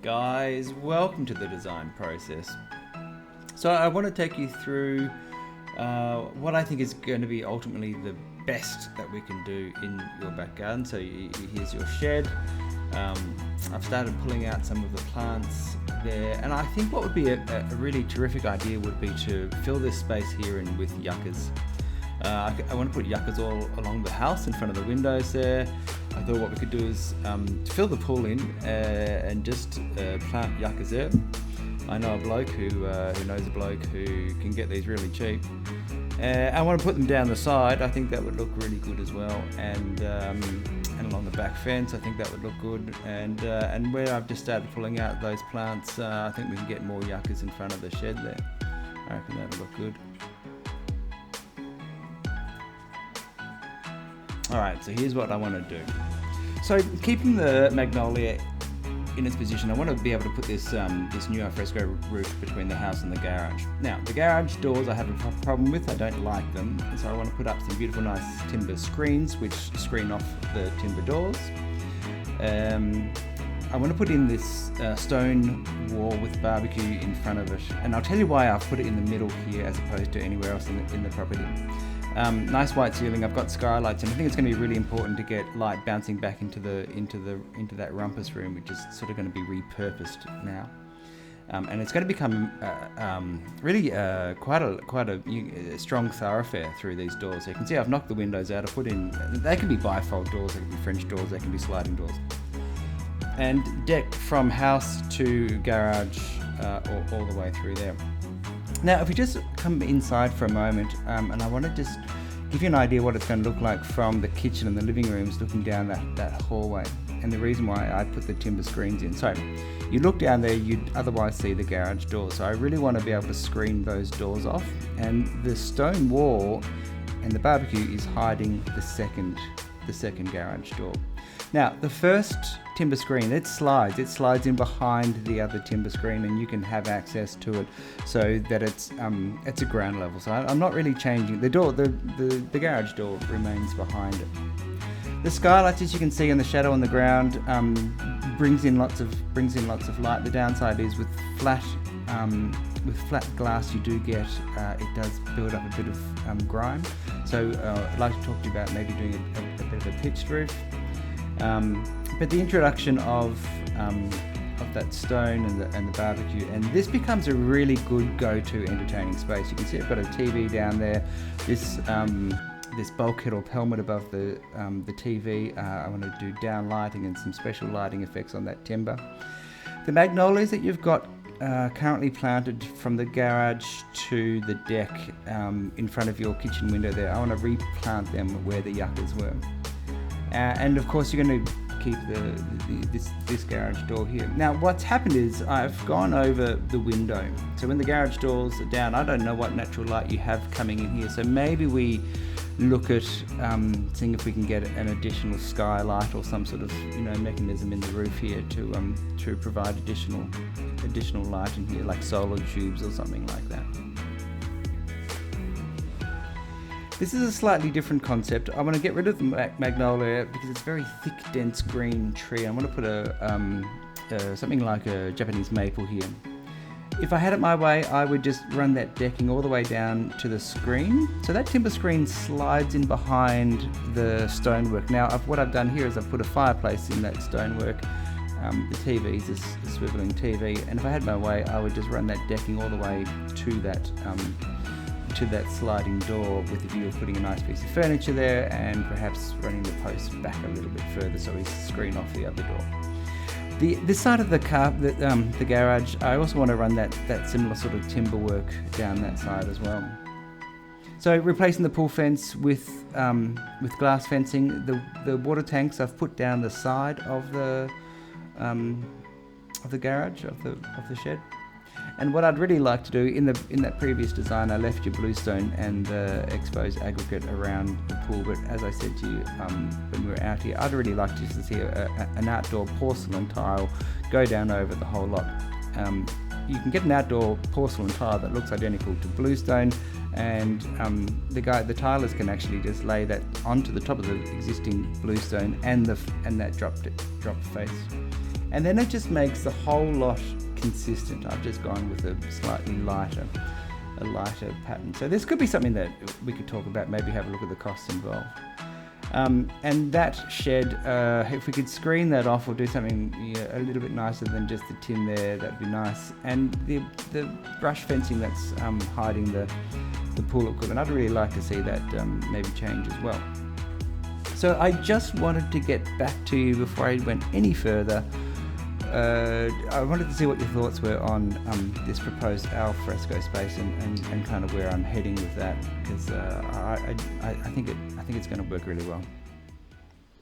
guys, welcome to the design process. So I want to take you through what I think is going to be ultimately the best that we can do in your back garden. So here's your shed. I've started pulling out some of the plants there, and I think what would be a really terrific idea would be to fill this space here in with yuccas. I want to put yuccas all along the house in front of the windows there. I thought what we could do is fill the pool in and just plant yuccas there. I know a bloke who knows a bloke who can get these really cheap. I want to put them down the side. I think that would look really good as well, and along the back fence I think that would look good. And where I've just started pulling out those plants, I think we can get more yuccas in front of the shed there. I reckon that'll look good. Alright, so here's what I want to do. So keeping the magnolia in its position, I want to be able to put this new alfresco roof between the house and the garage. Now, the garage doors I have a problem with. I don't like them, and so I want to put up some beautiful nice timber screens which screen off the timber doors. I want to put in this stone wall with barbecue in front of it, and I'll tell you why I've put it in the middle here as opposed to anywhere else in the property. Nice white ceiling. I've got skylights, and I think it's going to be really important to get light bouncing back into that rumpus room, which is sort of going to be repurposed now. And it's going to become really quite a strong thoroughfare through these doors. So you can see I've knocked the windows out. I've put in. They can be bifold doors. They can be French doors. They can be sliding doors. And deck from house to garage all the way through there. Now, if we just come inside for a moment, and I want to just give you an idea what it's going to look like from the kitchen and the living rooms looking down that hallway, and the reason why I put the timber screens in. So you look down there, you'd otherwise see the garage door. So I really want to be able to screen those doors off, and the stone wall and the barbecue is hiding the second garage door. Now, the first timber screen, it slides in behind the other timber screen, and you can have access to it so that it's a ground level. So I'm not really changing the door. The garage door remains behind it. The skylights, as you can see in the shadow on the ground, brings in lots of light. The downside is with flat glass, you do get it does build up a bit of grime. So I'd like to talk to you about maybe doing a bit of a pitched roof. But the introduction of that stone and the barbecue, and this becomes a really good go-to entertaining space. You can see I've got a TV down there. This bulkhead or pelmet above the TV. I want to do down lighting and some special lighting effects on that timber. The magnolias that you've got currently planted from the garage to the deck in front of your kitchen window there, I want to replant them where the yuccas were. And of course you're going to keep this garage door here. Now what's happened is I've gone over the window. So when the garage doors are down, I don't know what natural light you have coming in here. So maybe we look at seeing if we can get an additional skylight or some sort of mechanism in the roof here to provide additional light in here, like solar tubes or something like that. This is a slightly different concept. I want to get rid of the magnolia because it's a very thick, dense green tree. I want to put something like a Japanese maple here. If I had it my way, I would just run that decking all the way down to the screen. So that timber screen slides in behind the stonework. Now, what I've done here is I've put a fireplace in that stonework. The TV is a swiveling TV, and if I had my way, I would just run that decking all the way to that sliding door with the view of putting a nice piece of furniture there and perhaps running the posts back a little bit further so we screen off the other door. This side of the garage, I also want to run that similar sort of timber work down that side as well. So replacing the pool fence with glass fencing. The water tanks I've put down the side of the garage of the shed. And what I'd really like to do in that previous design, I left your bluestone and the exposed aggregate around the pool. But as I said to you when we were out here, I'd really like to see an outdoor porcelain tile go down over the whole lot. You can get an outdoor porcelain tile that looks identical to bluestone, and the tilers can actually just lay that onto the top of the existing bluestone and that drop face. And then it just makes the whole lot consistent. I've just gone with a slightly lighter pattern. So this could be something that we could talk about, maybe have a look at the costs involved. And that shed, if we could screen that off or do something a little bit nicer than just the tin there, that'd be nice. And the brush fencing that's hiding the pool equipment, I'd really like to see that maybe change as well. So I just wanted to get back to you before I went any further. I wanted to see what your thoughts were on this proposed al fresco space and kind of where I'm heading with that, because I think it's going to work really well.